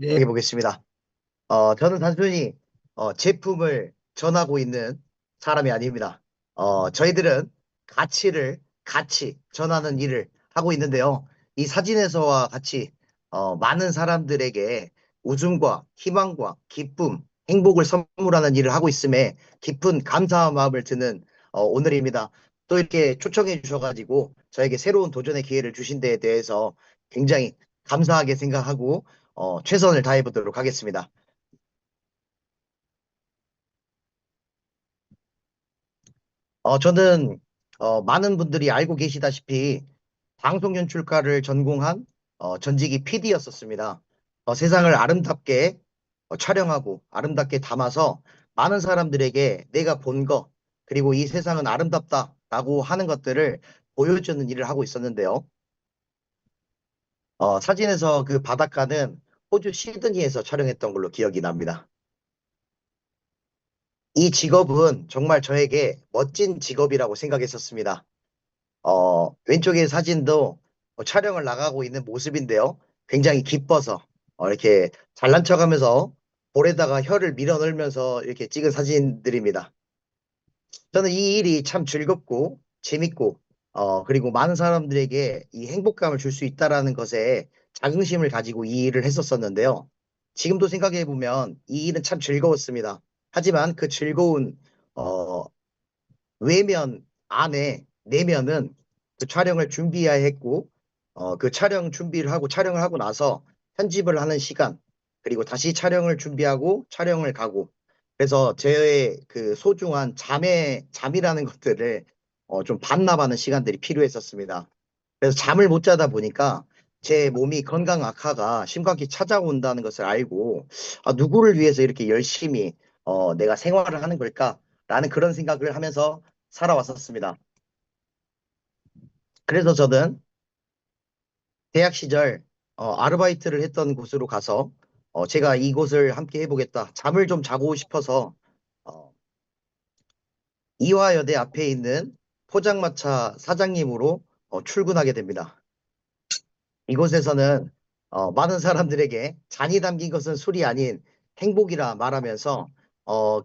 네, 보겠습니다. 저는 단순히 제품을 전하고 있는 사람이 아닙니다. 저희들은 가치를 같이 전하는 일을 하고 있는데요. 이 사진에서와 같이 많은 사람들에게 웃음과 희망과 기쁨, 행복을 선물하는 일을 하고 있음에 깊은 감사한 마음을 드는 오늘입니다. 또 이렇게 초청해 주셔가지고 저에게 새로운 도전의 기회를 주신 데에 대해서 굉장히 감사하게 생각하고 최선을 다해 보도록 하겠습니다. 저는 많은 분들이 알고 계시다시피 방송 연출과를 전공한 전직이 PD였었습니다. 세상을 아름답게 촬영하고 아름답게 담아서 많은 사람들에게 내가 본 거, 그리고 이 세상은 아름답다라고 하는 것들을 보여주는 일을 하고 있었는데요. 사진에서 그 바닷가는 호주 시드니에서 촬영했던 걸로 기억이 납니다. 이 직업은 정말 저에게 멋진 직업이라고 생각했었습니다. 왼쪽의 사진도 촬영을 나가고 있는 모습인데요. 굉장히 기뻐서 이렇게 잘난 척하면서 볼에다가 혀를 밀어 넣으면서 이렇게 찍은 사진들입니다. 저는 이 일이 참 즐겁고 재밌고 그리고 많은 사람들에게 이 행복감을 줄 수 있다라는 것에 자긍심을 가지고 이 일을 했었었는데요. 지금도 생각해 보면 이 일은 참 즐거웠습니다. 하지만 그 즐거운 어, 외면 안에 내면은 그 촬영을 준비해야 했고 그 촬영 준비를 하고 촬영을 하고 나서 편집을 하는 시간 그리고 다시 촬영을 준비하고 촬영을 가고 그래서 제 그 소중한 잠이라는 것들을 좀 반납하는 시간들이 필요했었습니다. 그래서 잠을 못 자다 보니까 제 몸이 건강 악화가 심각히 찾아온다는 것을 알고 누구를 위해서 이렇게 열심히 내가 생활을 하는 걸까라는 그런 생각을 하면서 살아왔었습니다. 그래서 저는 대학 시절 아르바이트를 했던 곳으로 가서 제가 이곳을 함께 해보겠다. 잠을 좀 자고 싶어서 어, 이화여대 앞에 있는 포장마차 사장님으로 출근하게 됩니다. 이곳에서는 많은 사람들에게 잔이 담긴 것은 술이 아닌 행복이라 말하면서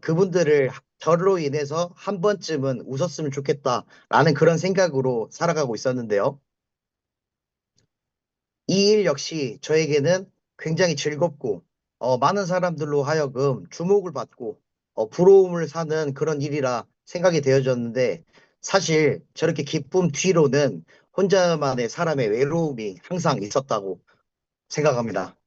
그분들을 저로 인해서 한 번쯤은 웃었으면 좋겠다라는 그런 생각으로 살아가고 있었는데요. 이 일 역시 저에게는 굉장히 즐겁고 많은 사람들로 하여금 주목을 받고 부러움을 사는 그런 일이라 생각이 되어졌는데 사실 저렇게 기쁨 뒤로는 혼자만의 사람의 외로움이 항상 있었다고 생각합니다.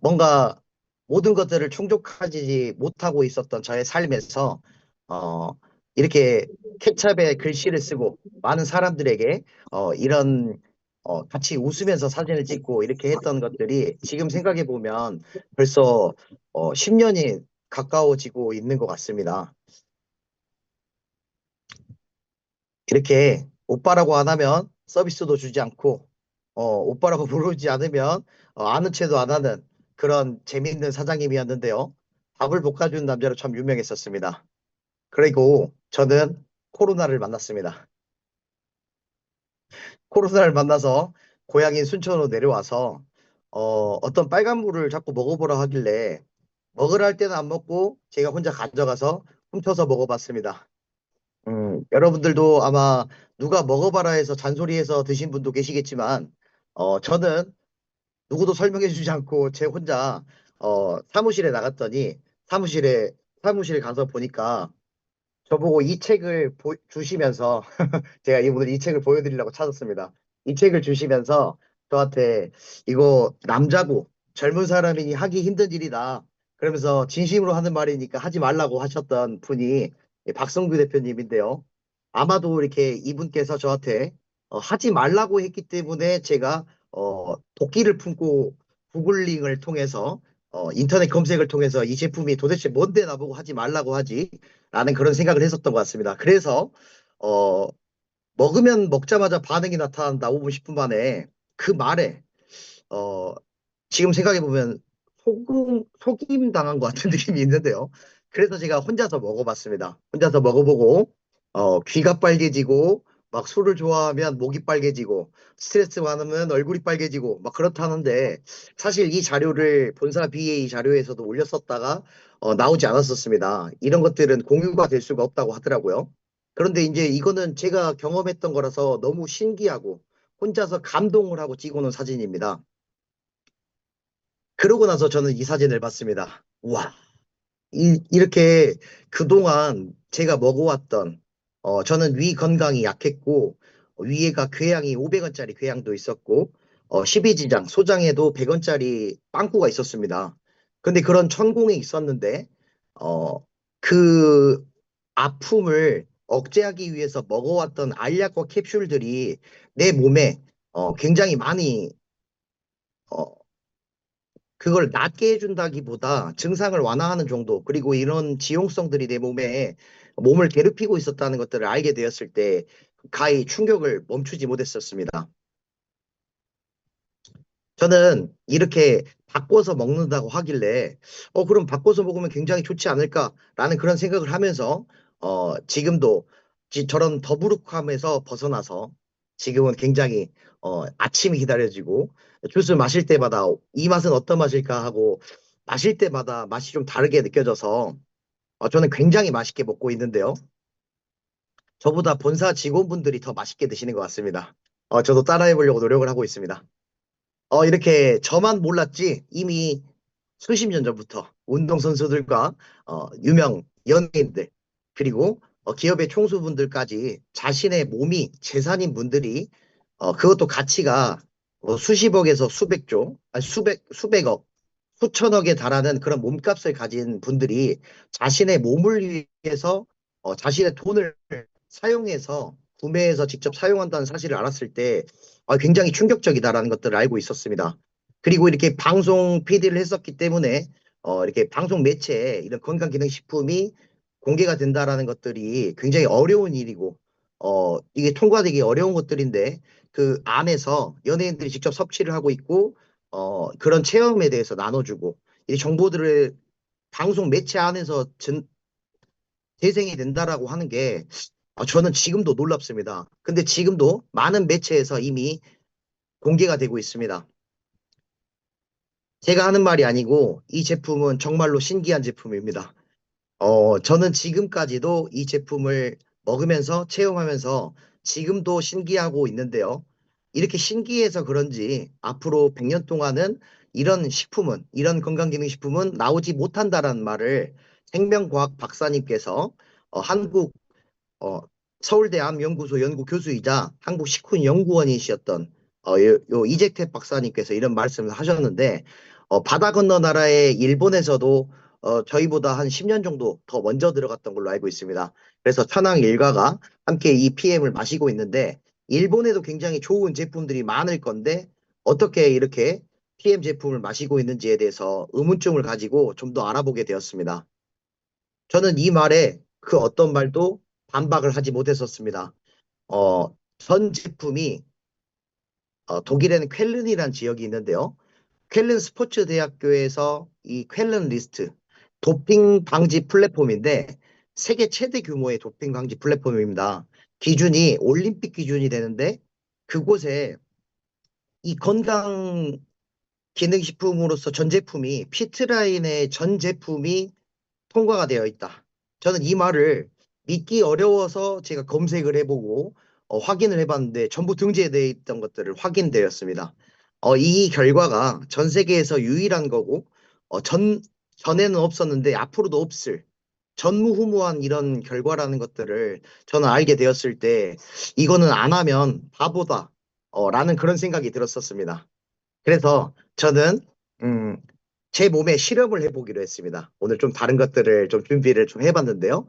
뭔가 모든 것들을 충족하지 못하고 있었던 저의 삶에서 어, 이렇게 케찹에 글씨를 쓰고 많은 사람들에게 이런 같이 웃으면서 사진을 찍고 이렇게 했던 것들이 지금 생각해 보면 벌써 10년이 가까워지고 있는 것 같습니다. 이렇게 오빠라고 안 하면 서비스도 주지 않고 오빠라고 부르지 않으면 아는 체도 안 하는 그런 재미있는 사장님이었는데요. 밥을 볶아주는 남자로 참 유명했었습니다. 그리고 저는 코로나를 만났습니다. 코로나를 만나서 고향인 순천으로 내려와서 어떤 빨간 물을 자꾸 먹어보라 하길래 먹으라 할 때는 안 먹고 제가 혼자 가져가서 훔쳐서 먹어봤습니다. 여러분들도 아마 누가 먹어봐라 해서 잔소리해서 드신 분도 계시겠지만, 저는 누구도 설명해 주지 않고 제 혼자, 사무실에 나갔더니, 사무실에, 사무실에 가서 보니까 저보고 이 책을 주시면서, 제가 오늘 이 책을 보여드리려고 찾았습니다. 이 책을 주시면서 저한테 이거 남자고 젊은 사람이니 하기 힘든 일이다. 그러면서 진심으로 하는 말이니까 하지 말라고 하셨던 분이 박성규 대표님인데요. 아마도 이렇게 이분께서 저한테 하지 말라고 했기 때문에 제가 도끼를 품고 구글링을 통해서 인터넷 검색을 통해서 이 제품이 도대체 뭔데 나보고 하지 말라고 하지? 라는 그런 생각을 했었던 것 같습니다. 그래서 어, 먹으면 먹자마자 반응이 나타난다 5분 10분 만에 그 말에 어, 지금 생각해보면 속임 당한 것 같은 느낌이 있는데요. 그래서 제가 혼자서 먹어봤습니다. 혼자서 먹어보고 귀가 빨개지고 막 술을 좋아하면 목이 빨개지고 스트레스 많으면 얼굴이 빨개지고 막 그렇다는데 사실 이 자료를 본사 BA 자료에서도 올렸었다가 나오지 않았었습니다. 이런 것들은 공유가 될 수가 없다고 하더라고요. 그런데 이제 이거는 제가 경험했던 거라서 너무 신기하고 혼자서 감동을 하고 찍어놓은 사진입니다. 그러고 나서 저는 이 사진을 봤습니다. 와, 이렇게 그동안 제가 먹어왔던, 저는 위 건강이 약했고, 위에가 궤양이 500원짜리 궤양도 있었고, 십이지장, 소장에도 100원짜리 빵꾸가 있었습니다. 근데 그런 천공이 있었는데, 어, 그 아픔을 억제하기 위해서 먹어왔던 알약과 캡슐들이 내 몸에 굉장히 많이 어, 그걸 낫게 해준다기보다 증상을 완화하는 정도, 그리고 이런 지용성들이 내 몸에 몸을 괴롭히고 있었다는 것들을 알게 되었을 때 가히 충격을 멈추지 못했었습니다. 저는 이렇게 바꿔서 먹는다고 하길래, 그럼 바꿔서 먹으면 굉장히 좋지 않을까라는 그런 생각을 하면서, 지금도 저런 더부룩함에서 벗어나서 지금은 굉장히, 아침이 기다려지고, 주스 마실 때마다 이 맛은 어떤 맛일까 하고, 마실 때마다 맛이 좀 다르게 느껴져서, 저는 굉장히 맛있게 먹고 있는데요. 저보다 본사 직원분들이 더 맛있게 드시는 것 같습니다. 저도 따라해 보려고 노력을 하고 있습니다. 이렇게 저만 몰랐지 이미 수십 년 전부터 운동선수들과 유명 연예인들 그리고 기업의 총수분들까지 자신의 몸이 재산인 분들이 그것도 가치가 수십억에서 수백조, 아니 수백억, 수천억에 달하는 그런 몸값을 가진 분들이 자신의 몸을 위해서 자신의 돈을 사용해서 구매해서 직접 사용한다는 사실을 알았을 때 굉장히 충격적이다라는 것들을 알고 있었습니다. 그리고 이렇게 방송 PD를 했었기 때문에 이렇게 방송 매체에 이런 건강기능식품이 공개가 된다라는 것들이 굉장히 어려운 일이고 이게 통과되기 어려운 것들인데 그 안에서 연예인들이 직접 섭취를 하고 있고 그런 체험에 대해서 나눠주고 이 정보들을 방송 매체 안에서 재생이 된다라고 하는 게 저는 지금도 놀랍습니다. 근데 지금도 많은 매체에서 이미 공개가 되고 있습니다. 제가 하는 말이 아니고 이 제품은 정말로 신기한 제품입니다. 저는 지금까지도 이 제품을 먹으면서 체험하면서 지금도 신기하고 있는데요. 이렇게 신기해서 그런지 앞으로 100년 동안은 이런 식품은, 이런 건강기능식품은 나오지 못한다라는 말을 생명과학 박사님께서 한국 어, 서울대 암연구소 연구교수이자 한국식품연구원이셨던 요 이재택 박사님께서 이런 말씀을 하셨는데 바다 건너 나라의 일본에서도 저희보다 한 10년 정도 더 먼저 들어갔던 걸로 알고 있습니다. 그래서 천황 일가가 함께 이 PM을 마시고 있는데 일본에도 굉장히 좋은 제품들이 많을 건데 어떻게 이렇게 PM 제품을 마시고 있는지에 대해서 의문점을 가지고 좀 더 알아보게 되었습니다. 저는 이 말에 그 어떤 말도 반박을 하지 못했었습니다. 전 제품이 독일에는 쾰른이라는 지역이 있는데요. 쾰른 스포츠 대학교에서 이 쾰른 리스트 도핑 방지 플랫폼인데 세계 최대 규모의 도핑 방지 플랫폼입니다. 기준이 올림픽 기준이 되는데 그곳에 이 건강 기능식품으로서 전 제품이 피트라인의 전 제품이 통과가 되어 있다. 저는 이 말을 믿기 어려워서 제가 검색을 해보고 확인을 해봤는데 전부 등재되어 있던 것들을 확인되었습니다. 이 결과가 전 세계에서 유일한 거고 전에는 없었는데 앞으로도 없을 전무후무한 이런 결과라는 것들을 저는 알게 되었을 때 이거는 안 하면 바보다 라는 그런 생각이 들었었습니다. 그래서 저는 음, 제 몸에 실험을 해보기로 했습니다. 오늘 좀 다른 것들을 좀 준비를 좀 해봤는데요.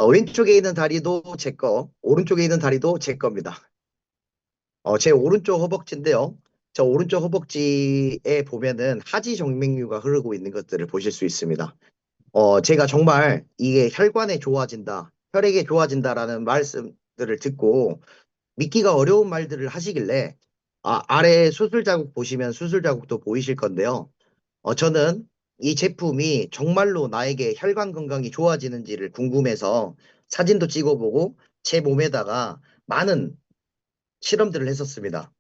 왼쪽에 있는 다리도 제 거, 오른쪽에 있는 다리도 제 겁니다. 제 오른쪽 허벅지인데요. 저 오른쪽 허벅지에 보면은 하지 정맥류가 흐르고 있는 것들을 보실 수 있습니다. 제가 정말 이게 혈관에 좋아진다, 혈액에 좋아진다라는 말씀들을 듣고 믿기가 어려운 말들을 하시길래 아래 수술 자국 보시면 수술 자국도 보이실 건데요. 저는 이 제품이 정말로 나에게 혈관 건강이 좋아지는지를 궁금해서 사진도 찍어보고 제 몸에다가 많은 실험들을 했었습니다.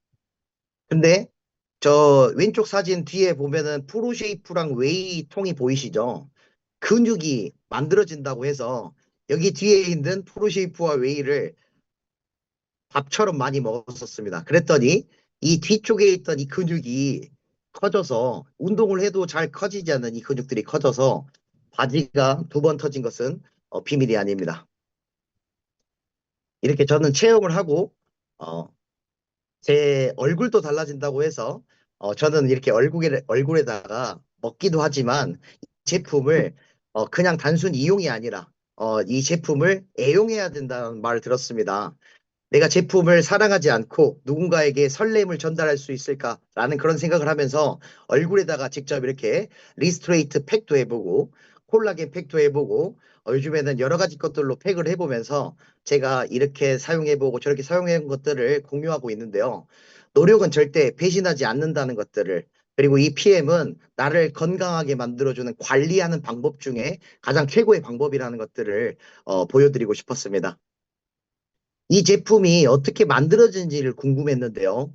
근데 저 왼쪽 사진 뒤에 보면은 프로쉐이프랑 웨이 통이 보이시죠? 근육이 만들어진다고 해서 여기 뒤에 있는 프로쉐이프와 웨이를 밥처럼 많이 먹었었습니다. 그랬더니 이 뒤쪽에 있던 이 근육이 커져서 운동을 해도 잘 커지지 않는 이 근육들이 커져서 바지가 두 번 터진 것은 비밀이 아닙니다. 이렇게 저는 체험을 하고 어, 제 얼굴도 달라진다고 해서 저는 이렇게 얼굴에다가 먹기도 하지만 이 제품을 그냥 단순 이용이 아니라 이 제품을 애용해야 된다는 말을 들었습니다. 내가 제품을 사랑하지 않고 누군가에게 설렘을 전달할 수 있을까라는 그런 생각을 하면서 얼굴에다가 직접 이렇게 리스트레이트 팩도 해보고 콜라겐 팩도 해보고 요즘에는 여러 가지 것들로 팩을 해보면서 제가 이렇게 사용해보고 저렇게 사용해본 것들을 공유하고 있는데요. 노력은 절대 배신하지 않는다는 것들을 그리고 이 PM은 나를 건강하게 만들어주는 관리하는 방법 중에 가장 최고의 방법이라는 것들을 보여드리고 싶었습니다. 이 제품이 어떻게 만들어진지를 궁금했는데요.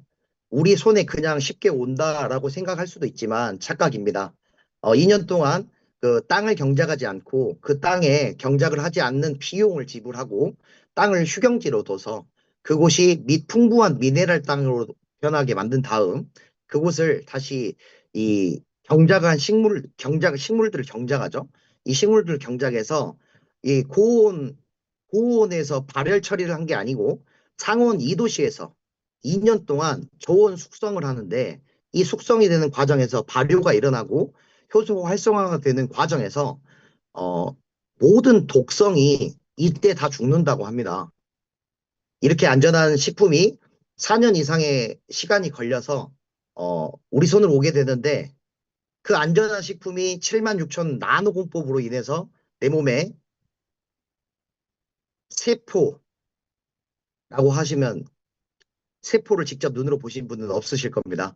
우리 손에 그냥 쉽게 온다라고 생각할 수도 있지만 착각입니다. 2년 동안 그 땅을 경작하지 않고 그 땅에 경작을 하지 않는 비용을 지불하고 땅을 휴경지로 둬서 그곳이 풍부한 미네랄 땅으로 변하게 만든 다음 그곳을 다시 이 경작한 식물들을 경작하죠. 이 식물들을 경작해서 이 고온에서 발열 처리를 한 게 아니고 상온 2도씨에서 2년 동안 저온 숙성을 하는데 이 숙성이 되는 과정에서 발효가 일어나고 효소 활성화가 되는 과정에서 어, 모든 독성이 이때 다 죽는다고 합니다. 이렇게 안전한 식품이 4년 이상의 시간이 걸려서 우리 손으로 오게 되는데 그 안전한 식품이 7만 6천 나노 공법으로 인해서 내 몸에 세포라고 하시면 세포를 직접 눈으로 보신 분은 없으실 겁니다.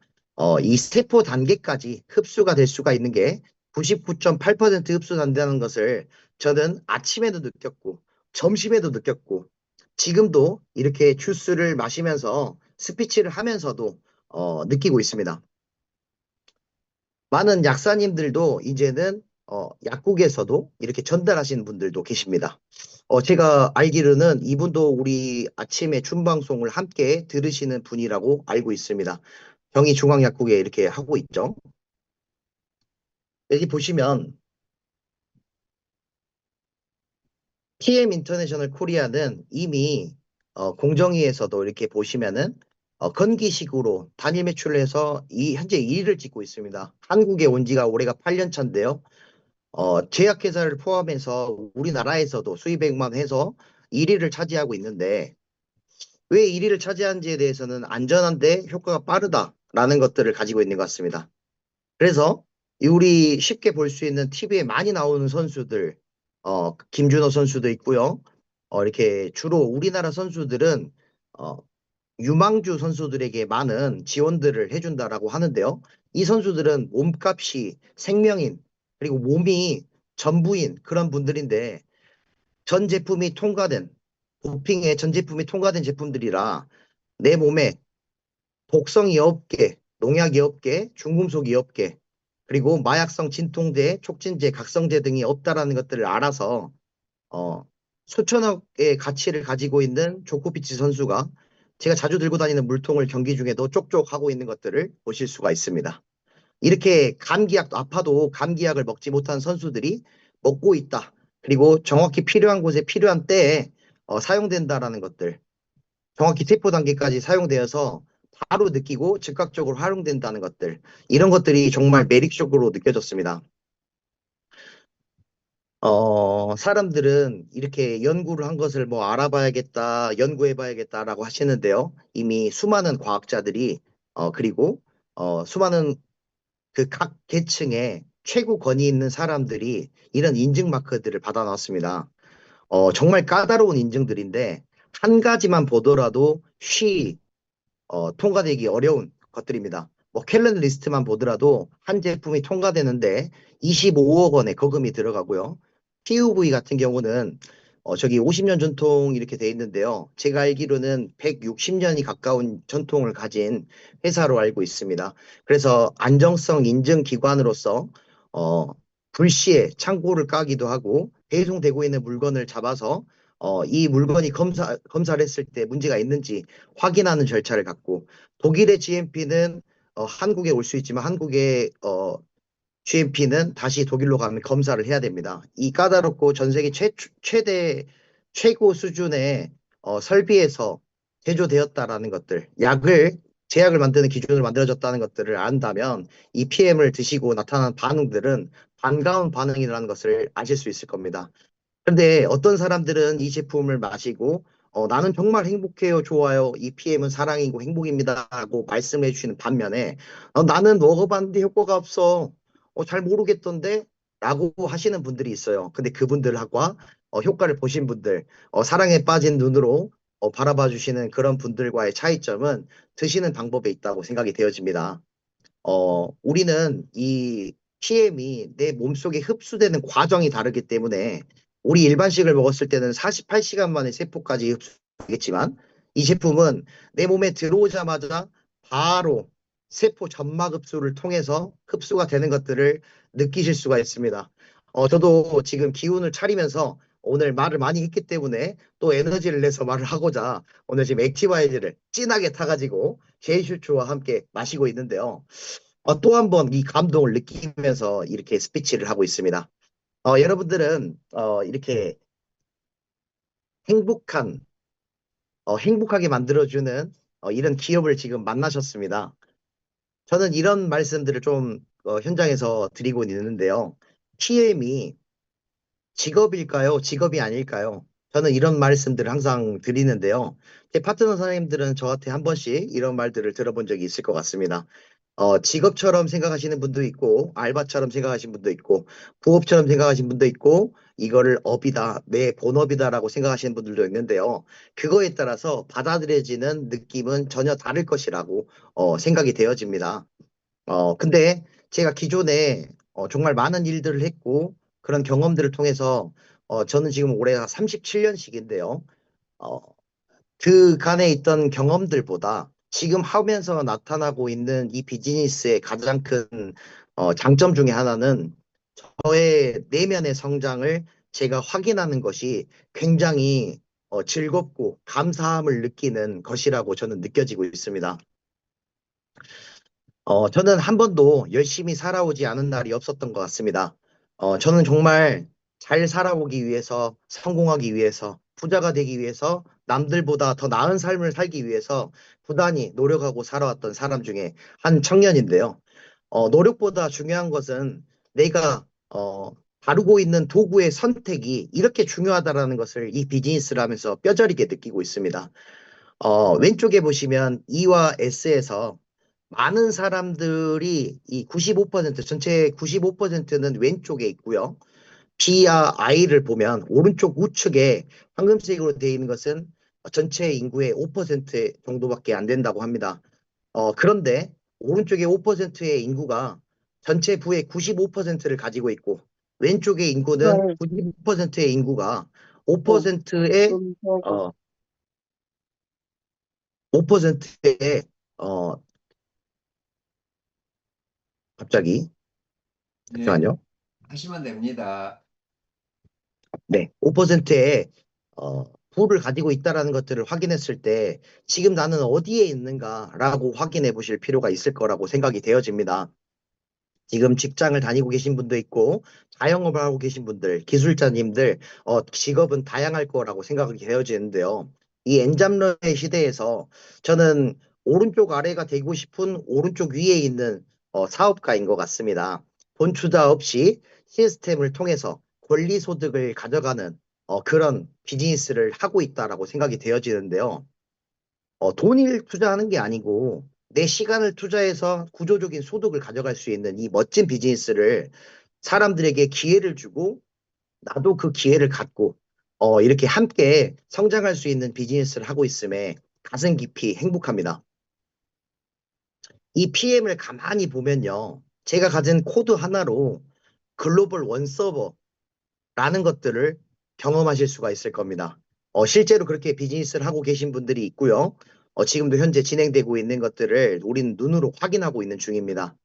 이 세포 단계까지 흡수가 될 수가 있는 게 99.8% 흡수된다는 것을 저는 아침에도 느꼈고 점심에도 느꼈고 지금도 이렇게 주스를 마시면서 스피치를 하면서도 느끼고 있습니다. 많은 약사님들도 이제는 약국에서도 이렇게 전달하시는 분들도 계십니다. 제가 알기로는 이분도 우리 아침에 춘방송을 함께 들으시는 분이라고 알고 있습니다. 경희중앙약국에 이렇게 하고 있죠. 여기 보시면 TM 인터내셔널 코리아는 이미 공정위에서도 이렇게 보시면은 건기식으로 단일 매출을 해서 현재 2위를 찍고 있습니다. 한국에 온 지가 올해가 8년 차인데요. 제약회사를 포함해서 우리나라에서도 수입액만 해서 1위를 차지하고 있는데 왜 1위를 차지하는지에 대해서는 안전한데 효과가 빠르다라는 것들을 가지고 있는 것 같습니다. 그래서 우리 쉽게 볼 수 있는 TV에 많이 나오는 선수들, 김준호 선수도 있고요. 이렇게 주로 우리나라 선수들은 어, 유망주 선수들에게 많은 지원들을 해준다라고 하는데요. 이 선수들은 몸값이 생명인 그리고 몸이 전부인 그런 분들인데 전 제품이 통과된 도핑의 전 제품이 통과된 제품들이라 내 몸에 독성이 없게 농약이 없게 중금속이 없게 그리고 마약성 진통제, 촉진제, 각성제 등이 없다라는 것들을 알아서 어, 수천억의 가치를 가지고 있는 조코피치 선수가 제가 자주 들고 다니는 물통을 경기 중에도 쪽쪽 하고 있는 것들을 보실 수가 있습니다. 이렇게 감기약도 아파도 감기약을 먹지 못한 선수들이 먹고 있다. 그리고 정확히 필요한 곳에 필요한 때에 사용된다라는 것들. 정확히 세포 단계까지 사용되어서 바로 느끼고 즉각적으로 활용된다는 것들. 이런 것들이 정말 매력적으로 느껴졌습니다. 사람들은 이렇게 연구를 한 것을 뭐 알아봐야겠다, 연구해봐야겠다라고 하시는데요. 이미 수많은 과학자들이, 그리고, 수많은 그 각 계층의 최고 권위 있는 사람들이 이런 인증 마크들을 받아놨습니다. 정말 까다로운 인증들인데, 한 가지만 보더라도 통과되기 어려운 것들입니다. 뭐 캘런 리스트만 보더라도 한 제품이 통과되는데 25억 원의 거금이 들어가고요. PUV 같은 경우는 저기 50년 전통 이렇게 돼 있는데요. 제가 알기로는 160년이 가까운 전통을 가진 회사로 알고 있습니다. 그래서 안정성 인증 기관으로서 어, 불시에 창고를 까기도 하고 배송되고 있는 물건을 잡아서 이 물건이 검사를 했을 때 문제가 있는지 확인하는 절차를 갖고 독일의 GMP는 한국에 올 수 있지만 한국의 GMP는 다시 독일로 가면 검사를 해야 됩니다. 이 까다롭고 전 세계 최대 최고 수준의 설비에서 제조되었다라는 것들, 제약을 만드는 기준으로 만들어졌다는 것들을 안다면 이 PM을 드시고 나타난 반응들은 반가운 반응이라는 것을 아실 수 있을 겁니다. 근데 어떤 사람들은 이 제품을 마시고 나는 정말 행복해요, 좋아요. 이 PM은 사랑이고 행복입니다. 하고 말씀해 주시는 반면에 나는 먹어봤는데 효과가 없어. 잘 모르겠던데? 라고 하시는 분들이 있어요. 근데 그분들과 효과를 보신 분들, 사랑에 빠진 눈으로 바라봐 주시는 그런 분들과의 차이점은 드시는 방법에 있다고 생각이 되어집니다. 우리는 이 PM이 내 몸속에 흡수되는 과정이 다르기 때문에 우리 일반식을 먹었을 때는 48시간 만에 세포까지 흡수되겠지만 이 제품은 내 몸에 들어오자마자 바로 세포 점막 흡수를 통해서 흡수가 되는 것들을 느끼실 수가 있습니다. 저도 지금 기운을 차리면서 오늘 말을 많이 했기 때문에 또 에너지를 내서 말을 하고자 오늘 지금 액티바이즈를 진하게 타가지고 제이슈츠와 함께 마시고 있는데요. 또 한 번 이 감동을 느끼면서 이렇게 스피치를 하고 있습니다. 여러분들은 이렇게 행복한, 행복하게 만들어주는 이런 기업을 지금 만나셨습니다. 저는 이런 말씀들을 좀 현장에서 드리고 있는데요. TM이 직업일까요? 직업이 아닐까요? 저는 이런 말씀들을 항상 드리는데요. 제 파트너 선생님들은 저한테 한 번씩 이런 말들을 들어본 적이 있을 것 같습니다. 직업처럼 생각하시는 분도 있고, 알바처럼 생각하시는 분도 있고, 부업처럼 생각하시는 분도 있고, 이거를 업이다, 내 본업이다라고 생각하시는 분들도 있는데요. 그거에 따라서 받아들여지는 느낌은 전혀 다를 것이라고 생각이 되어집니다. 근데 제가 기존에 정말 많은 일들을 했고, 그런 경험들을 통해서 저는 지금 올해가 37년씩인데요. 그 간에 있던 경험들보다 지금 하면서 나타나고 있는 이 비즈니스의 가장 큰 장점 중에 하나는 저의 내면의 성장을 제가 확인하는 것이 굉장히 즐겁고 감사함을 느끼는 것이라고 저는 느껴지고 있습니다. 저는 한 번도 열심히 살아오지 않은 날이 없었던 것 같습니다. 저는 정말 잘 살아오기 위해서, 성공하기 위해서, 부자가 되기 위해서, 남들보다 더 나은 삶을 살기 위해서 부단히 노력하고 살아왔던 사람 중에 한 청년인데요. 노력보다 중요한 것은 내가 다루고 있는 도구의 선택이 이렇게 중요하다라는 것을 이 비즈니스를 하면서 뼈저리게 느끼고 있습니다. 왼쪽에 보시면 E와 S에서 많은 사람들이 이 95%, 전체 95%는 왼쪽에 있고요. B와 I를 보면 오른쪽 우측에 황금색으로 되어 있는 것은 전체 인구의 5% 정도밖에 안 된다고 합니다. 그런데 오른쪽에 5%의 인구가 전체 부의 95%를 가지고 있고 왼쪽의 인구는 네, 95%의 인구가 어, 5%의 어, 5%의 갑자기 예, 잠시만요. 하시면 됩니다. 네, 5%의 부를 가지고 있다라는 것들을 확인했을 때 지금 나는 어디에 있는가라고 확인해 보실 필요가 있을 거라고 생각이 되어집니다. 지금 직장을 다니고 계신 분도 있고 자영업을 하고 계신 분들, 기술자님들 직업은 다양할 거라고 생각이 되어지는데요. 이 엔잡러의 시대에서 저는 오른쪽 아래가 되고 싶은 오른쪽 위에 있는 사업가인 것 같습니다. 돈 투자 없이 시스템을 통해서 권리 소득을 가져가는 그런 비즈니스를 하고 있다라고 생각이 되어지는데요. 돈을 투자하는 게 아니고 내 시간을 투자해서 구조적인 소득을 가져갈 수 있는 이 멋진 비즈니스를 사람들에게 기회를 주고 나도 그 기회를 갖고 이렇게 함께 성장할 수 있는 비즈니스를 하고 있음에 가슴 깊이 행복합니다. 이 PM을 가만히 보면요. 제가 가진 코드 하나로 글로벌 원 서버라는 것들을 경험하실 수가 있을 겁니다. 실제로 그렇게 비즈니스를 하고 계신 분들이 있고요. 지금도 현재 진행되고 있는 것들을 우리는 눈으로 확인하고 있는 중입니다.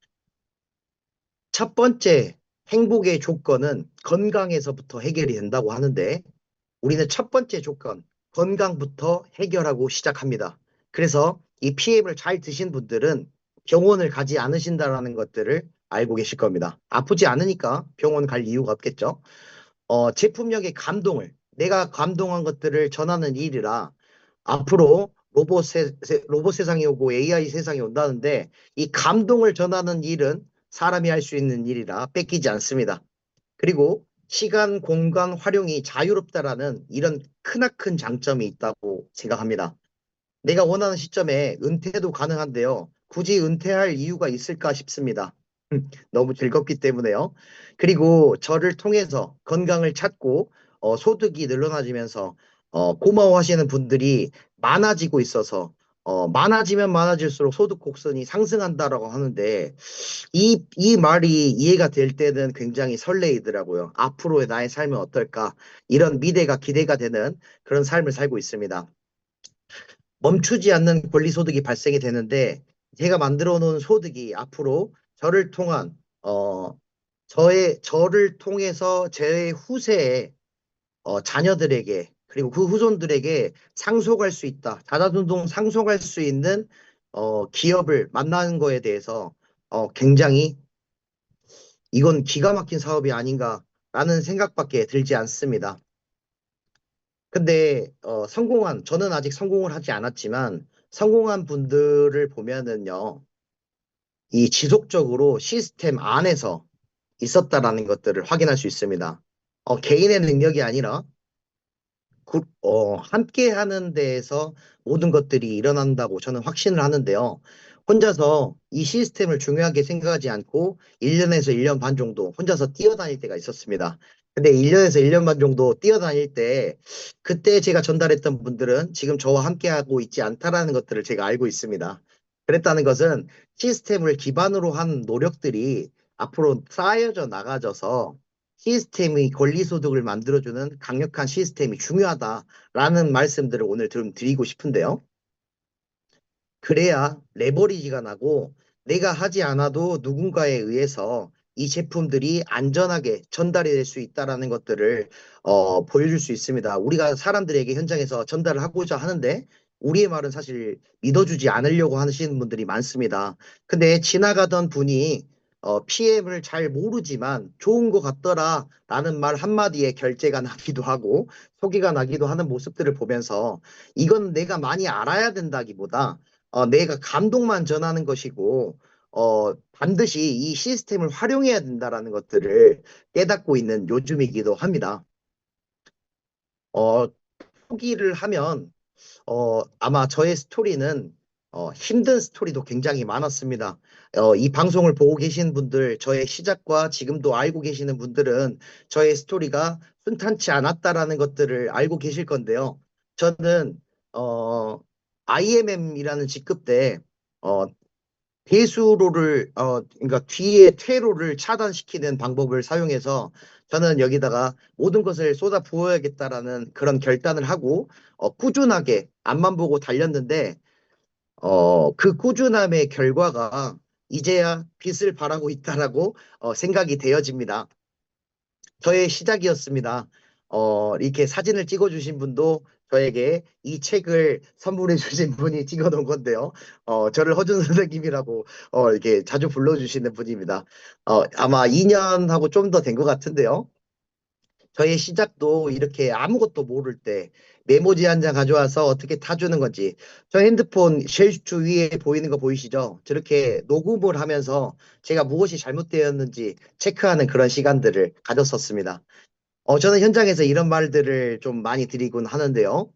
첫 번째 행복의 조건은 건강에서부터 해결이 된다고 하는데 우리는 첫 번째 조건, 건강부터 해결하고 시작합니다. 그래서 이 PM을 잘 드신 분들은 병원을 가지 않으신다라는 것들을 알고 계실 겁니다. 아프지 않으니까 병원 갈 이유가 없겠죠. 제품력의 감동을, 내가 감동한 것들을 전하는 일이라 앞으로 로봇 세상이 오고 AI 세상이 온다는데 이 감동을 전하는 일은 사람이 할 수 있는 일이라 뺏기지 않습니다. 그리고 시간, 공간 활용이 자유롭다라는 이런 크나큰 장점이 있다고 생각합니다. 내가 원하는 시점에 은퇴도 가능한데요. 굳이 은퇴할 이유가 있을까 싶습니다. 너무 즐겁기 때문에요. 그리고 저를 통해서 건강을 찾고 소득이 늘어나지면서 고마워하시는 분들이 많아지고 있어서 많아지면 많아질수록 소득 곡선이 상승한다라고 하는데 이 말이 이해가 될 때는 굉장히 설레이더라고요. 앞으로의 나의 삶은 어떨까? 이런 미래가 기대가 되는 그런 삶을 살고 있습니다. 멈추지 않는 권리소득이 발생이 되는데 제가 만들어 놓은 소득이 앞으로 저를 통한 저를 통해서 제 후세에 자녀들에게 그리고 그 후손들에게 상속할 수 있다. 자자손동 상속할 수 있는 기업을 만나는 거에 대해서 굉장히 이건 기가 막힌 사업이 아닌가라는 생각밖에 들지 않습니다. 근데 저는 아직 성공을 하지 않았지만 성공한 분들을 보면은요, 이 지속적으로 시스템 안에서 있었다라는 것들을 확인할 수 있습니다. 개인의 능력이 아니라 함께 하는 데에서 모든 것들이 일어난다고 저는 확신을 하는데요. 혼자서 이 시스템을 중요하게 생각하지 않고 1년에서 1년 반 정도 혼자서 뛰어다닐 때가 있었습니다. 근데 1년에서 1년 반 정도 뛰어다닐 때 그때 제가 전달했던 분들은 지금 저와 함께 하고 있지 않다라는 것들을 제가 알고 있습니다. 그랬다는 것은 시스템을 기반으로 한 노력들이 앞으로 쌓여져 나가져서 시스템의 권리소득을 만들어주는 강력한 시스템이 중요하다라는 말씀들을 오늘 좀 드리고 싶은데요. 그래야 레버리지가 나고 내가 하지 않아도 누군가에 의해서 이 제품들이 안전하게 전달이 될 수 있다라는 것들을 보여줄 수 있습니다. 우리가 사람들에게 현장에서 전달을 하고자 하는데 우리의 말은 사실 믿어주지 않으려고 하시는 분들이 많습니다. 근데 지나가던 분이 PM을 잘 모르지만 좋은 것 같더라 라는 말 한마디에 결제가 나기도 하고 소기가 나기도 하는 모습들을 보면서 이건 내가 많이 알아야 된다기보다 내가 감동만 전하는 것이고, 반드시 이 시스템을 활용해야 된다라는 것들을 깨닫고 있는 요즘이기도 합니다. 어, 포기를 하면, 아마 저의 스토리는, 힘든 스토리도 굉장히 많았습니다. 이 방송을 보고 계신 분들, 저의 시작과 지금도 알고 계시는 분들은 저의 스토리가 순탄치 않았다라는 것들을 알고 계실 건데요. 저는, 어, IMM이라는 직급 때, 어, 그러니까 뒤에 퇴로를 차단시키는 방법을 사용해서 저는 여기다가 모든 것을 쏟아 부어야겠다라는 그런 결단을 하고, 꾸준하게 앞만 보고 달렸는데, 그 꾸준함의 결과가 이제야 빛을 발하고 있다라고 생각이 되어집니다. 저의 시작이었습니다. 이렇게 사진을 찍어주신 분도 저에게 이 책을 선물해 주신 분이 찍어 놓은 건데요. 저를 허준 선생님이라고 이렇게 자주 불러주시는 분입니다. 아마 2년하고 좀 더 된 것 같은데요. 저의 시작도 이렇게 아무것도 모를 때 메모지 한 장 가져와서 어떻게 타주는 건지 저 핸드폰 쉘주 위에 보이는 거 보이시죠? 저렇게 녹음을 하면서 제가 무엇이 잘못되었는지 체크하는 그런 시간들을 가졌었습니다. 저는 현장에서 이런 말들을 좀 많이 드리곤 하는데요.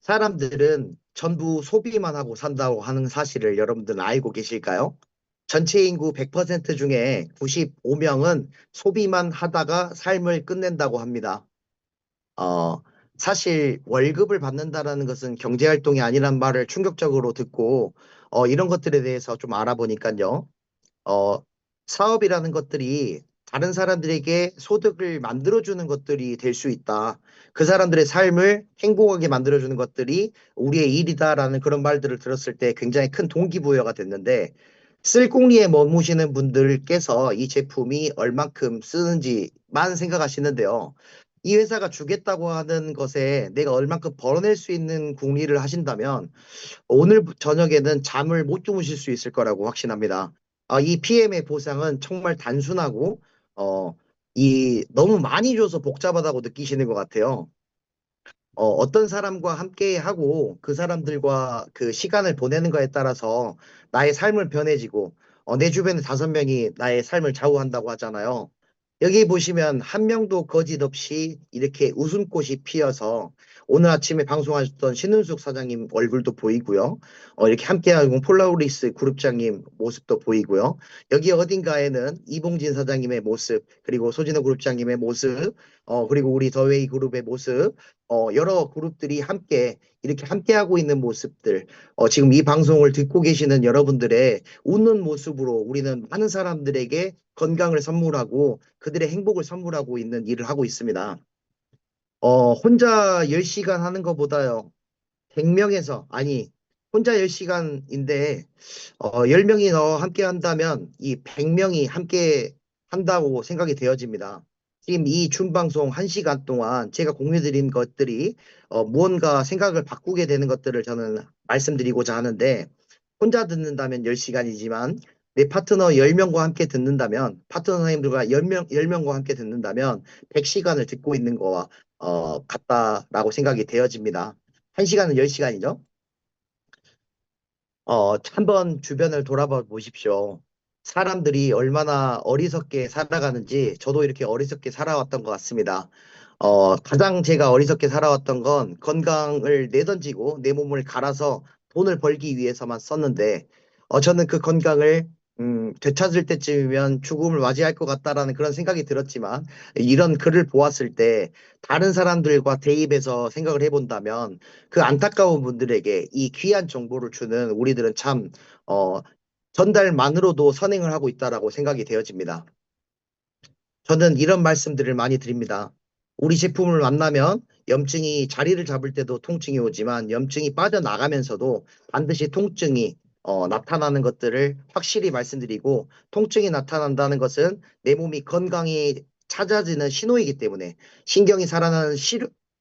사람들은 전부 소비만 하고 산다고 하는 사실을 여러분들은 알고 계실까요? 전체 인구 100% 중에 95명은 소비만 하다가 삶을 끝낸다고 합니다. 어, 사실 월급을 받는다라는 것은 경제활동이 아니란 말을 충격적으로 듣고 이런 것들에 대해서 좀 알아보니까요. 어, 사업이라는 것들이 다른 사람들에게 소득을 만들어주는 것들이 될 수 있다. 그 사람들의 삶을 행복하게 만들어주는 것들이 우리의 일이다라는 그런 말들을 들었을 때 굉장히 큰 동기부여가 됐는데 쓸공리에 머무시는 분들께서 이 제품이 얼만큼 쓰는지만 생각하시는데요. 이 회사가 주겠다고 하는 것에 내가 얼만큼 벌어낼 수 있는 궁리를 하신다면 오늘 저녁에는 잠을 못 주무실 수 있을 거라고 확신합니다. 이 PM의 보상은 정말 단순하고, 너무 많이 줘서 복잡하다고 느끼시는 것 같아요. 어떤 사람과 함께 하고 그 사람들과 그 시간을 보내는 거에 따라서 나의 삶을 변해지고, 내 주변에 5명이 나의 삶을 좌우한다고 하잖아요. 여기 보시면 한 명도 거짓 없이 이렇게 웃음꽃이 피어서 오늘 아침에 방송하셨던 신은숙 사장님 얼굴도 보이고요. 이렇게 함께하고 폴라우리스 그룹장님 모습도 보이고요. 여기 어딘가에는 이봉진 사장님의 모습, 그리고 소진호 그룹장님의 모습, 그리고 우리 더웨이 그룹의 모습, 여러 그룹들이 함께 이렇게 함께하고 있는 모습들, 지금 이 방송을 듣고 계시는 여러분들의 웃는 모습으로 우리는 많은 사람들에게 건강을 선물하고 그들의 행복을 선물하고 있는 일을 하고 있습니다. 혼자 10시간 하는 것보다요, 100명에서, 아니, 혼자 10시간인데, 10명이 더 함께 한다면 이 100명이 함께 한다고 생각이 되어집니다. 지금 이 줌방송 1시간 동안 제가 공유드린 것들이 무언가 생각을 바꾸게 되는 것들을 저는 말씀드리고자 하는데, 혼자 듣는다면 10시간이지만 내 파트너 10명과 함께 듣는다면, 파트너님들과 10명과 함께 듣는다면 100시간을 듣고 있는 거와 같다라고 생각이 되어집니다. 1시간은 10시간이죠. 한번 주변을 돌아봐 보십시오. 사람들이 얼마나 어리석게 살아가는지 저도 이렇게 어리석게 살아왔던 것 같습니다. 가장 제가 어리석게 살아왔던 건 건강을 내던지고 내 몸을 갈아서 돈을 벌기 위해서만 썼는데, 저는 그 건강을 되찾을 때쯤이면 죽음을 맞이할 것 같다라는 그런 생각이 들었지만, 이런 글을 보았을 때 다른 사람들과 대입해서 생각을 해본다면 그 안타까운 분들에게 이 귀한 정보를 주는 우리들은 참, 어, 전달만으로도 선행을 하고 있다라고 생각이 되어집니다. 저는 이런 말씀들을 많이 드립니다. 우리 제품을 만나면 염증이 자리를 잡을 때도 통증이 오지만 염증이 빠져나가면서도 반드시 통증이 나타나는 것들을 확실히 말씀드리고, 통증이 나타난다는 것은 내 몸이 건강이 찾아지는 신호이기 때문에, 신경이 살아나는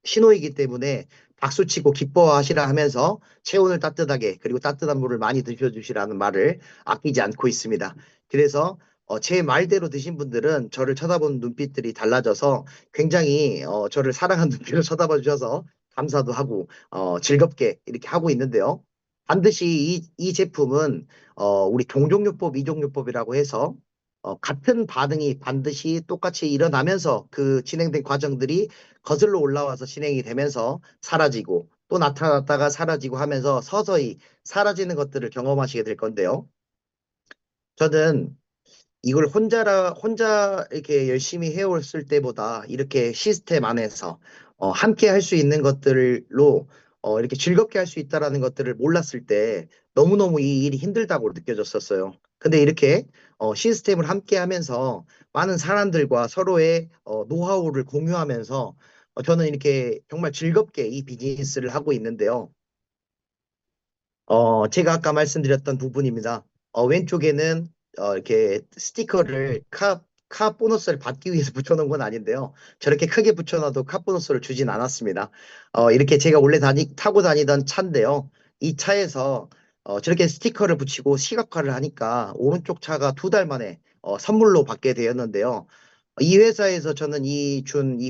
신호이기 때문에 박수치고 기뻐하시라 하면서 체온을 따뜻하게, 그리고 따뜻한 물을 많이 드셔주시라는 말을 아끼지 않고 있습니다. 그래서 제 말대로 드신 분들은 저를 쳐다보는 눈빛들이 달라져서 굉장히 저를 사랑하는 눈빛으로 쳐다봐 주셔서 감사도 하고 즐겁게 이렇게 하고 있는데요. 반드시 이 제품은 우리 동종요법, 이종요법이라고 해서 같은 반응이 반드시 똑같이 일어나면서 그 진행된 과정들이 거슬러 올라와서 진행이 되면서 사라지고 또 나타났다가 사라지고 하면서 서서히 사라지는 것들을 경험하시게 될 건데요. 저는 이걸 혼자 이렇게 열심히 해왔을 때보다 이렇게 시스템 안에서 함께 할 수 있는 것들로 이렇게 즐겁게 할 수 있다라는 것들을 몰랐을 때 너무너무 이 일이 힘들다고 느껴졌었어요. 근데 이렇게 시스템을 함께 하면서 많은 사람들과 서로의 노하우를 공유하면서 저는 이렇게 정말 즐겁게 이 비즈니스를 하고 있는데요. 제가 아까 말씀드렸던 부분입니다. 왼쪽에는 이렇게 스티커를 카 보너스를 받기 위해서 붙여놓은 건 아닌데요. 저렇게 크게 붙여놔도 카 보너스를 주진 않았습니다. 이렇게 제가 원래 타고 다니던 차인데요. 이 차에서 저렇게 스티커를 붙이고 시각화를 하니까 오른쪽 차가 2달 만에 선물로 받게 되었는데요. 이 회사에서 저는 이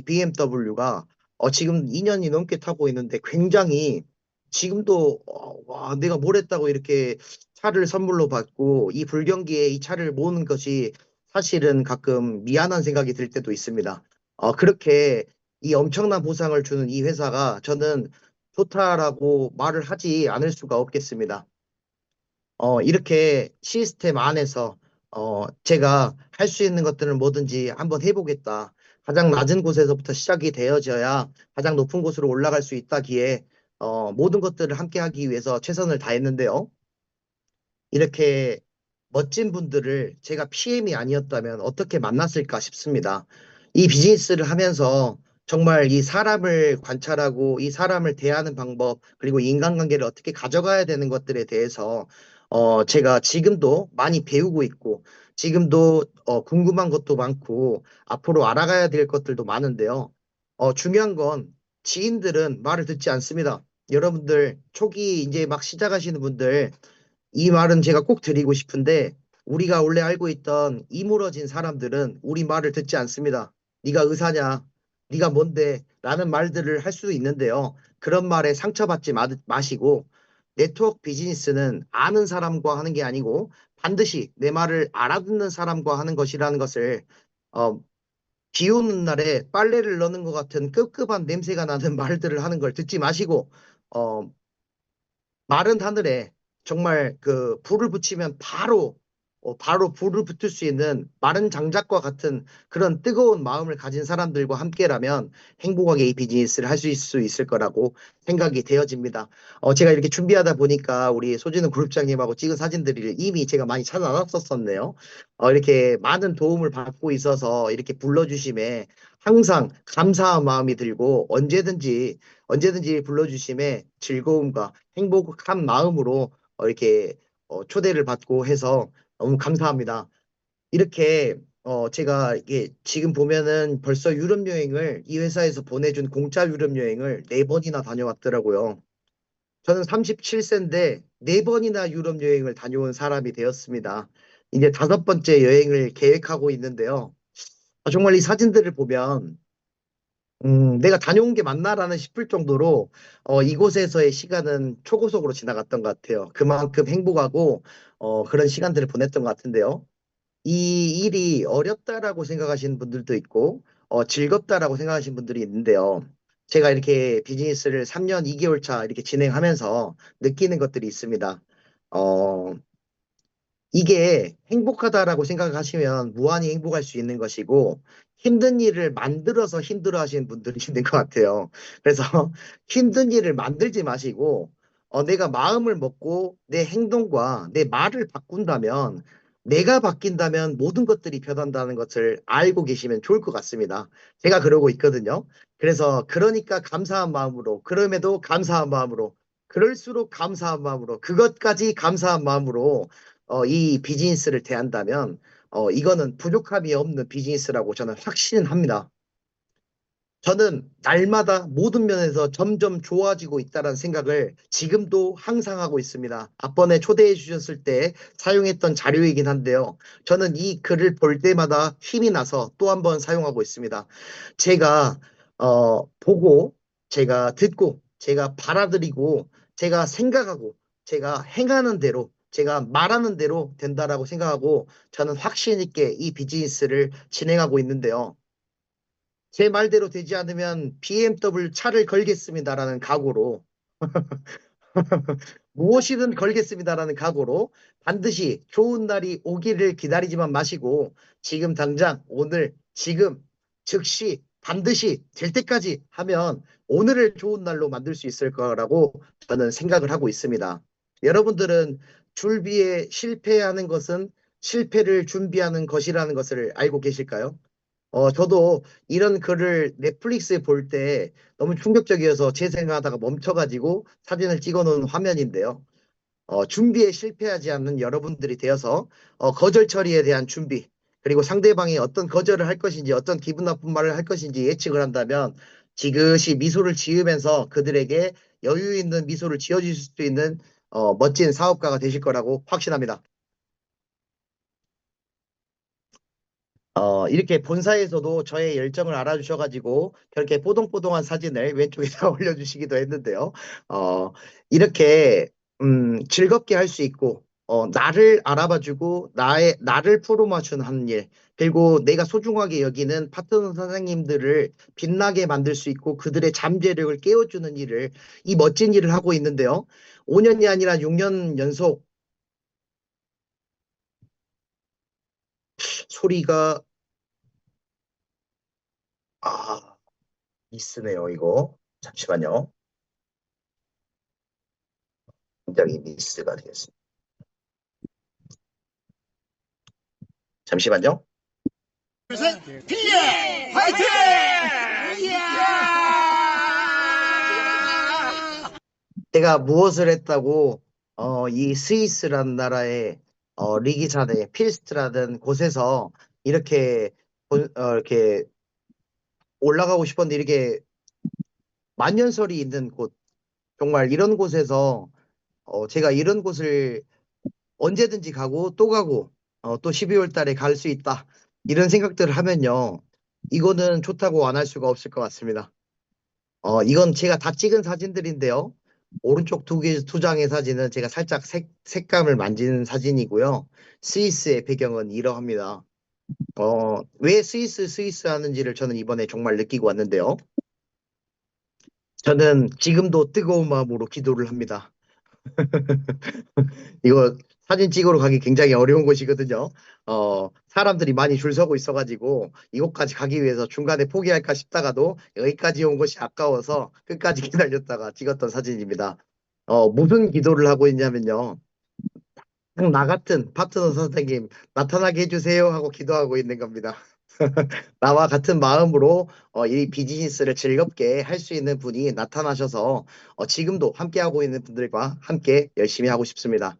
BMW가 지금 2년이 넘게 타고 있는데 굉장히 지금도 와, 내가 뭘 했다고 이렇게 차를 선물로 받고 이 불경기에 이 차를 모으는 것이 사실은 가끔 미안한 생각이 들 때도 있습니다. 그렇게 이 엄청난 보상을 주는 이 회사가 저는 좋다라고 말을 하지 않을 수가 없겠습니다. 이렇게 시스템 안에서 제가 할 수 있는 것들을 뭐든지 한번 해보겠다. 가장 낮은 곳에서부터 시작이 되어져야 가장 높은 곳으로 올라갈 수 있다기에 모든 것들을 함께 하기 위해서 최선을 다했는데요. 이렇게 멋진 분들을 제가 PM이 아니었다면 어떻게 만났을까 싶습니다. 이 비즈니스를 하면서 정말 이 사람을 관찰하고 이 사람을 대하는 방법, 그리고 인간관계를 어떻게 가져가야 되는 것들에 대해서 제가 지금도 많이 배우고 있고, 지금도 궁금한 것도 많고, 앞으로 알아가야 될 것들도 많은데요. 중요한 건 지인들은 말을 듣지 않습니다. 여러분들 초기 이제 막 시작하시는 분들 이 말은 제가 꼭 드리고 싶은데 우리가 원래 알고 있던 이물어진 사람들은 우리 말을 듣지 않습니다. 네가 의사냐? 네가 뭔데? 라는 말들을 할 수도 있는데요. 그런 말에 상처받지 마시고 네트워크 비즈니스는 아는 사람과 하는 게 아니고 반드시 내 말을 알아듣는 사람과 하는 것이라는 것을 어, 비 오는 날에 빨래를 넣는 것 같은 끄급한 냄새가 나는 말들을 하는 걸 듣지 마시고 어, 마른 하늘에 정말 그 불을 붙이면 바로 불을 붙을 수 있는 마른 장작과 같은 그런 뜨거운 마음을 가진 사람들과 함께라면 행복하게 이 비즈니스를 할 수 있을 거라고 생각이 되어집니다. 제가 이렇게 준비하다 보니까 우리 소진우 그룹장님하고 찍은 사진들을 이미 제가 많이 찾아놨었었네요. 이렇게 많은 도움을 받고 있어서 이렇게 불러주심에 항상 감사한 마음이 들고 언제든지 불러주심에 즐거움과 행복한 마음으로 이렇게 초대를 받고 해서 너무 감사합니다. 이렇게 제가 이게 지금 보면은 벌써 유럽 여행을 이 회사에서 보내준 공짜 유럽 여행을 네 번이나 다녀왔더라고요. 저는 37세인데 네 번이나 유럽 여행을 다녀온 사람이 되었습니다. 이제 다섯 번째 여행을 계획하고 있는데요. 정말 이 사진들을 보면 내가 다녀온 게 맞나라는 싶을 정도로 이곳에서의 시간은 초고속으로 지나갔던 것 같아요. 그만큼 행복하고 그런 시간들을 보냈던 것 같은데요. 이 일이 어렵다라고 생각하시는 분들도 있고 즐겁다라고 생각하시는 분들이 있는데요. 제가 이렇게 비즈니스를 3년 2개월 차 이렇게 진행하면서 느끼는 것들이 있습니다. 어, 이게 행복하다라고 생각하시면 무한히 행복할 수 있는 것이고 힘든 일을 만들어서 힘들어 하시는 분들이 있는 것 같아요. 그래서 힘든 일을 만들지 마시고 내가 마음을 먹고 내 행동과 내 말을 바꾼다면 내가 바뀐다면 모든 것들이 변한다는 것을 알고 계시면 좋을 것 같습니다. 제가 그러고 있거든요. 그래서 그러니까 감사한 마음으로 그럼에도 감사한 마음으로 그럴수록 감사한 마음으로 그것까지 감사한 마음으로 이 비즈니스를 대한다면 이거는 부족함이 없는 비즈니스라고 저는 확신은 합니다. 저는 날마다 모든 면에서 점점 좋아지고 있다는 생각을 지금도 항상 하고 있습니다. 앞번에 초대해 주셨을 때 사용했던 자료이긴 한데요. 저는 이 글을 볼 때마다 힘이 나서 또 한 번 사용하고 있습니다. 제가 보고, 제가 듣고, 제가 받아들이고, 제가 생각하고, 제가 행하는 대로, 제가 말하는 대로 된다라고 생각하고 저는 확신 있게 이 비즈니스를 진행하고 있는데요. 제 말대로 되지 않으면 BMW 차를 걸겠습니다라는 각오로 무엇이든 걸겠습니다라는 각오로 반드시 좋은 날이 오기를 기다리지만 마시고 지금 당장 오늘 지금 즉시 반드시 될 때까지 하면 오늘을 좋은 날로 만들 수 있을 거라고 저는 생각을 하고 있습니다. 여러분들은 줄비에 실패하는 것은 실패를 준비하는 것이라는 것을 알고 계실까요? 저도 이런 글을 넷플릭스에 볼 때 너무 충격적이어서 재생하다가 멈춰가지고 사진을 찍어 놓은 화면인데요. 준비에 실패하지 않는 여러분들이 되어서 거절 처리에 대한 준비, 그리고 상대방이 어떤 거절을 할 것인지, 어떤 기분 나쁜 말을 할 것인지 예측을 한다면 지그시 미소를 지으면서 그들에게 여유 있는 미소를 지어주실 수 있는 멋진 사업가가 되실 거라고 확신합니다. 이렇게 본사에서도 저의 열정을 알아주셔가지고 저렇게 뽀동뽀동한 사진을 왼쪽에다 올려주시기도 했는데요. 어, 이렇게 즐겁게 할 수 있고 나를 알아봐주고 나를 프로모션 하는 일, 그리고 내가 소중하게 여기는 파트너 선생님들을 빛나게 만들 수 있고 그들의 잠재력을 깨워주는 일을 이 멋진 일을 하고 있는데요. 5년이 아니라 6년 연속 소리가 아 미스네요 이거. 잠시만요. 굉장히 미스가 되겠습니다. 잠시만요. 피해! 화이팅! 제가 무엇을 했다고 이 스위스라는 나라의 리기사대 필스트라는 곳에서 이렇게 이렇게 올라가고 싶었는데 이렇게 만년설이 있는 곳 정말 이런 곳에서 제가 이런 곳을 언제든지 가고 또 가고 또 12월 달에 갈 수 있다 이런 생각들을 하면요 이거는 좋다고 안 할 수가 없을 것 같습니다. 이건 제가 다 찍은 사진들인데요. 오른쪽 두 장의 사진은 제가 살짝 색감을 만지는 사진이고요. 스위스의 배경은 이러합니다. 왜 스위스 하는지를 저는 이번에 정말 느끼고 왔는데요. 저는 지금도 뜨거운 마음으로 기도를 합니다. 이거 사진 찍으러 가기 굉장히 어려운 곳이거든요. 사람들이 많이 줄 서고 있어가지고 이곳까지 가기 위해서 중간에 포기할까 싶다가도 여기까지 온 것이 아까워서 끝까지 기다렸다가 찍었던 사진입니다. 무슨 기도를 하고 있냐면요. 나 같은 파트너 선생님 나타나게 해주세요 하고 기도하고 있는 겁니다. 나와 같은 마음으로 이 비즈니스를 즐겁게 할 수 있는 분이 나타나셔서 지금도 함께하고 있는 분들과 함께 열심히 하고 싶습니다.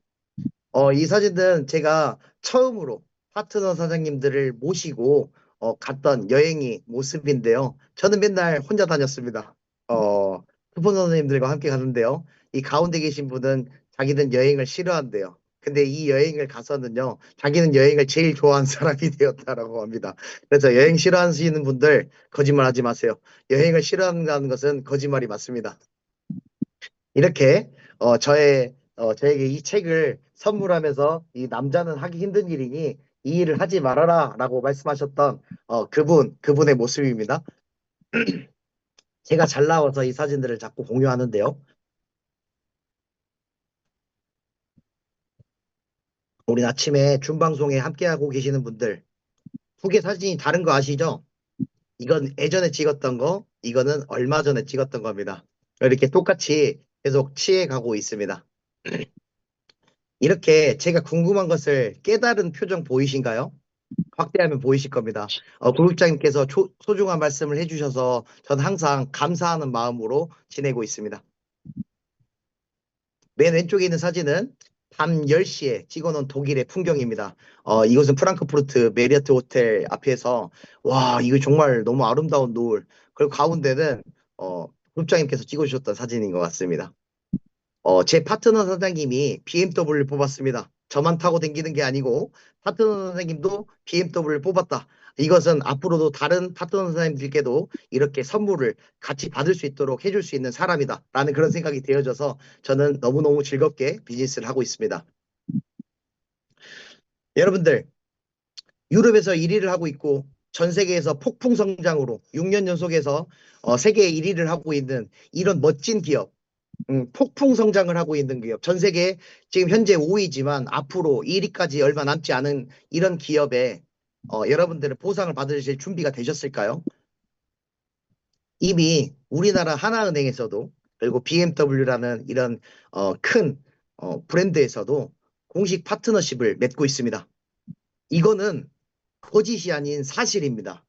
이 사진은 제가 처음으로 파트너 사장님들을 모시고 갔던 여행의 모습인데요. 저는 맨날 혼자 다녔습니다. 파트너 선생님들과 함께 가는데요. 이 가운데 계신 분은 자기는 여행을 싫어한대요. 근데 이 여행을 가서는요, 자기는 여행을 제일 좋아하는 사람이 되었다라고 합니다. 그래서 여행 싫어하시는 분들 거짓말 하지 마세요. 여행을 싫어한다는 것은 거짓말이 맞습니다. 이렇게 저에게 이 책을 선물하면서 이 남자는 하기 힘든 일이니 이 일을 하지 말아라 라고 말씀하셨던 그분의 모습입니다. 제가 잘 나와서 이 사진들을 자꾸 공유하는데요. 우리 아침에 줌방송에 함께하고 계시는 분들 후계 사진이 다른 거 아시죠? 이건 예전에 찍었던 거, 이거는 얼마 전에 찍었던 겁니다. 이렇게 똑같이 계속 취해가고 있습니다. 이렇게 제가 궁금한 것을 깨달은 표정 보이신가요? 확대하면 보이실 겁니다. 구국장님께서 소중한 말씀을 해주셔서 저는 항상 감사하는 마음으로 지내고 있습니다. 맨 왼쪽에 있는 사진은 밤 10시에 찍어놓은 독일의 풍경입니다. 이곳은 프랑크푸르트 메리어트 호텔 앞에서 와 이거 정말 너무 아름다운 노을 그리고 가운데는 구국장님께서 찍어주셨던 사진인 것 같습니다. 제 파트너 사장님이 BMW 뽑았습니다. 저만 타고 다니는 게 아니고 파트너 선생님도 BMW를 뽑았다. 이것은 앞으로도 다른 파트너 선생님들께도 이렇게 선물을 같이 받을 수 있도록 해줄 수 있는 사람이다. 라는 그런 생각이 되어져서 저는 너무너무 즐겁게 비즈니스를 하고 있습니다. 여러분들, 유럽에서 1위를 하고 있고 전 세계에서 폭풍 성장으로 6년 연속해서 세계 1위를 하고 있는 이런 멋진 기업, 폭풍 성장을 하고 있는 기업, 전 세계 지금 현재 5위지만 앞으로 1위까지 얼마 남지 않은 이런 기업에 여러분들은 보상을 받으실 준비가 되셨을까요? 이미 우리나라 하나은행에서도 그리고 BMW라는 이런 큰 브랜드에서도 공식 파트너십을 맺고 있습니다. 이거는 거짓이 아닌 사실입니다.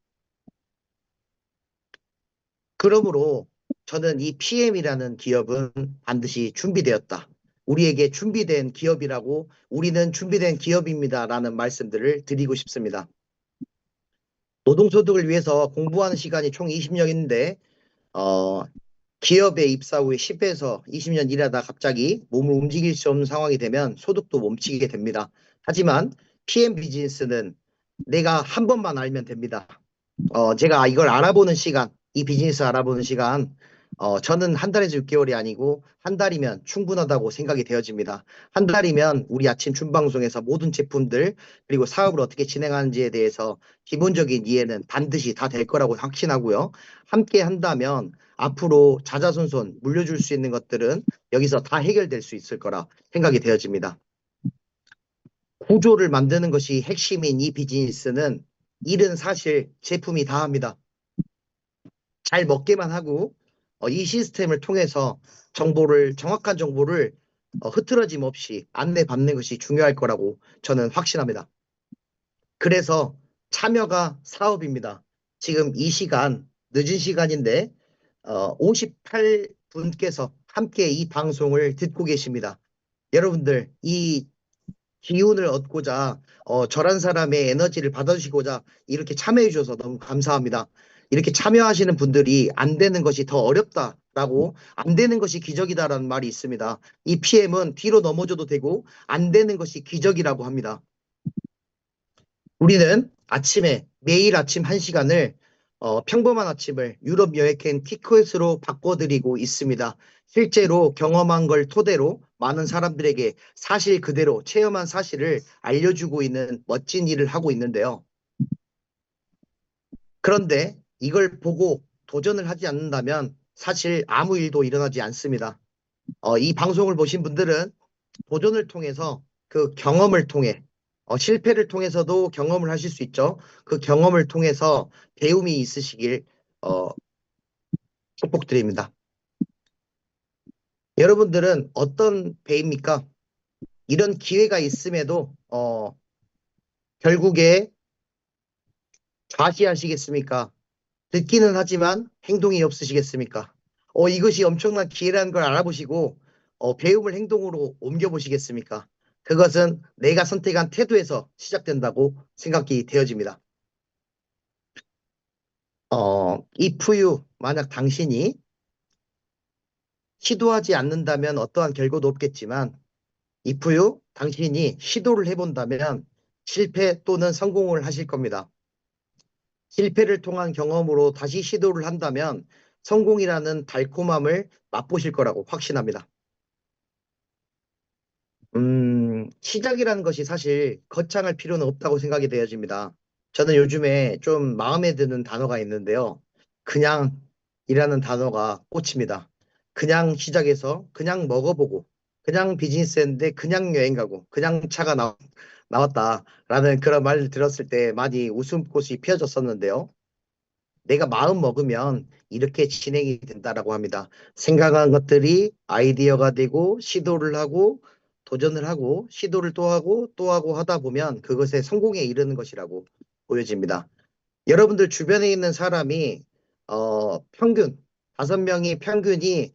그러므로 저는 이 PM이라는 기업은 반드시 준비되었다. 우리에게 준비된 기업이라고 우리는 준비된 기업입니다라는 말씀들을 드리고 싶습니다. 노동소득을 위해서 공부하는 시간이 총 20년인데 기업에 입사 후에 10에서 20년 일하다 갑자기 몸을 움직일 수 없는 상황이 되면 소득도 멈추게 됩니다. 하지만 PM 비즈니스는 내가 한 번만 알면 됩니다. 제가 이걸 알아보는 시간, 이 비즈니스 알아보는 시간, 저는 한 달에서 6개월이 아니고 한 달이면 충분하다고 생각이 되어집니다. 한 달이면 우리 아침 줌방송에서 모든 제품들 그리고 사업을 어떻게 진행하는지에 대해서 기본적인 이해는 반드시 다 될 거라고 확신하고요. 함께 한다면 앞으로 자자손손 물려줄 수 있는 것들은 여기서 다 해결될 수 있을 거라 생각이 되어집니다. 구조를 만드는 것이 핵심인 이 비즈니스는 일은 사실 제품이 다 합니다. 잘 먹게만 하고 이 시스템을 통해서 정확한 정보를 흐트러짐 없이 안내받는 것이 중요할 거라고 저는 확신합니다. 그래서 참여가 사업입니다. 지금 이 시간, 늦은 시간인데 58분께서 함께 이 방송을 듣고 계십니다. 여러분들, 이 기운을 얻고자 저런 사람의 에너지를 받아주시고자 이렇게 참여해 주셔서 너무 감사합니다. 이렇게 참여하시는 분들이 안 되는 것이 더 어렵다라고 안 되는 것이 기적이다라는 말이 있습니다. 이 PM은 뒤로 넘어져도 되고 안 되는 것이 기적이라고 합니다. 우리는 아침에 매일 아침 1시간을 평범한 아침을 유럽 여행행 티켓으로 바꿔드리고 있습니다. 실제로 경험한 걸 토대로 많은 사람들에게 사실 그대로 체험한 사실을 알려주고 있는 멋진 일을 하고 있는데요. 그런데 이걸 보고 도전을 하지 않는다면 사실 아무 일도 일어나지 않습니다. 이 방송을 보신 분들은 도전을 통해서 그 경험을 통해 실패를 통해서도 경험을 하실 수 있죠. 그 경험을 통해서 배움이 있으시길 어, 축복드립니다. 여러분들은 어떤 배입니까? 이런 기회가 있음에도 결국에 좌시하시겠습니까? 듣기는 하지만 행동이 없으시겠습니까? 이것이 엄청난 기회라는 걸 알아보시고 배움을 행동으로 옮겨보시겠습니까? 그것은 내가 선택한 태도에서 시작된다고 생각이 되어집니다. if you, 만약 당신이 시도하지 않는다면 어떠한 결과도 없겠지만 if you, 당신이 시도를 해본다면 실패 또는 성공을 하실 겁니다. 실패를 통한 경험으로 다시 시도를 한다면 성공이라는 달콤함을 맛보실 거라고 확신합니다. 시작이라는 것이 사실 거창할 필요는 없다고 생각이 되어집니다. 저는 요즘에 좀 마음에 드는 단어가 있는데요. 그냥이라는 단어가 꽂힙니다. 그냥 시작해서 그냥 먹어보고 그냥 비즈니스 했는데 그냥 여행 가고 그냥 차가 나왔다라는 그런 말을 들었을 때 많이 웃음꽃이 피어졌었는데요. 내가 마음 먹으면 이렇게 진행이 된다라고 합니다. 생각한 것들이 아이디어가 되고 시도를 하고 도전을 하고 시도를 또 하고 하다 보면 그것에 성공에 이르는 것이라고 보여집니다. 여러분들 주변에 있는 사람이 평균 5명이 평균이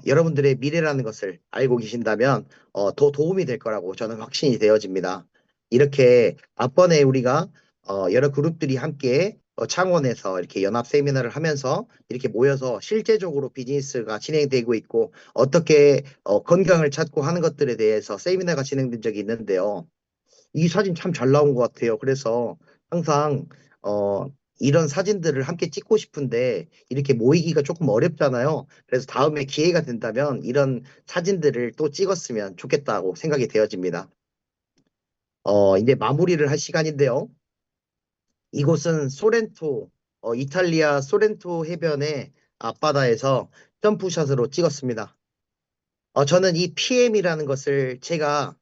여러분들의 미래라는 것을 알고 계신다면 더 도움이 될 거라고 저는 확신이 되어집니다. 이렇게 앞번에 우리가 여러 그룹들이 함께 창원에서 이렇게 연합 세미나를 하면서 이렇게 모여서 실제적으로 비즈니스가 진행되고 있고 어떻게 건강을 찾고 하는 것들에 대해서 세미나가 진행된 적이 있는데요. 이 사진 참 잘 나온 것 같아요. 그래서 항상 어, 이런 사진들을 함께 찍고 싶은데 이렇게 모이기가 조금 어렵잖아요. 그래서 다음에 기회가 된다면 이런 사진들을 또 찍었으면 좋겠다고 생각이 되어집니다. 이제 마무리를 할 시간인데요. 이곳은 소렌토, 이탈리아 소렌토 해변의 앞바다에서 점프샷으로 찍었습니다. 저는 이 PM이라는 것을 제가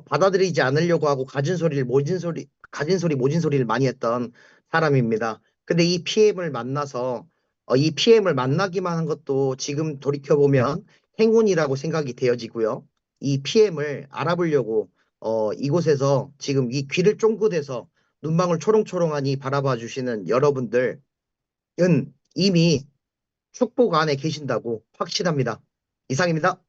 받아들이지 않으려고 하고 가진 소리, 모진 소리를 많이 했던 사람입니다. 근데 이 PM을 만나서 이 PM을 만나기만 한 것도 지금 돌이켜보면 행운이라고 생각이 되어지고요. 이 PM을 알아보려고 이곳에서 지금 이 귀를 쫑긋해서 눈망울 초롱초롱하니 바라봐 주시는 여러분들은 이미 축복 안에 계신다고 확신합니다. 이상입니다.